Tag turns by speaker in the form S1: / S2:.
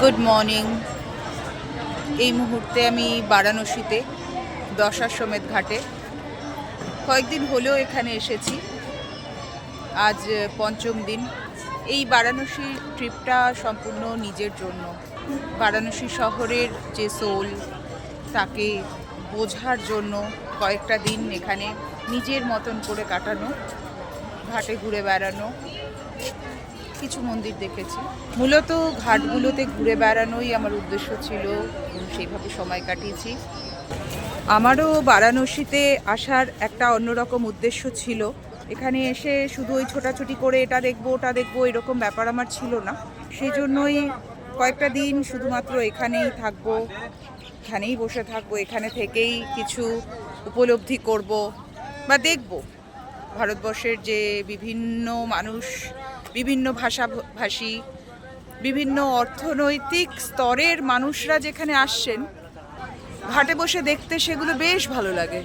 S1: Good morning. এই মুহূর্তে আমি বারাণসীতে দশাশ্বমেধ ঘাটে। কয়েকদিন হলেও এখানে এসেছি, আজ পঞ্চম দিন। এই বারাণসী ট্রিপটা সম্পূর্ণ নিজের জন্য। বারাণসী শহরের যে সোল তাকে বোঝার জন্য কয়েকটা দিন এখানে নিজের মতন করে কাটানো, ঘাটে ঘুরে বেড়ানো, কিছু মন্দির দেখেছি। মূলত ঘাটগুলোতে ঘুরে বেড়ানোই আমার উদ্দেশ্য ছিল, সেইভাবে সময় কাটিয়েছি। আমারও বারাণসীতে আসার একটা অন্যরকম উদ্দেশ্য ছিল। এখানে এসে শুধু ওই ছোটাছুটি করে এটা দেখবো ওটা দেখবো এরকম ব্যাপার আমার ছিল না। সেই জন্যই কয়েকটা দিন শুধুমাত্র এখানেই থাকবো, এখানেই বসে থাকবো, এখানে থেকেই কিছু উপলব্ধি করব বা দেখব ভারতবর্ষের যে বিভিন্ন মানুষ, বিভিন্ন ভাষাভাষী, বিভিন্ন অর্থনৈতিক স্তরের মানুষরা যেখানে আসছেন, ঘাটে বসে দেখতে সেগুলো বেশ ভালো লাগে।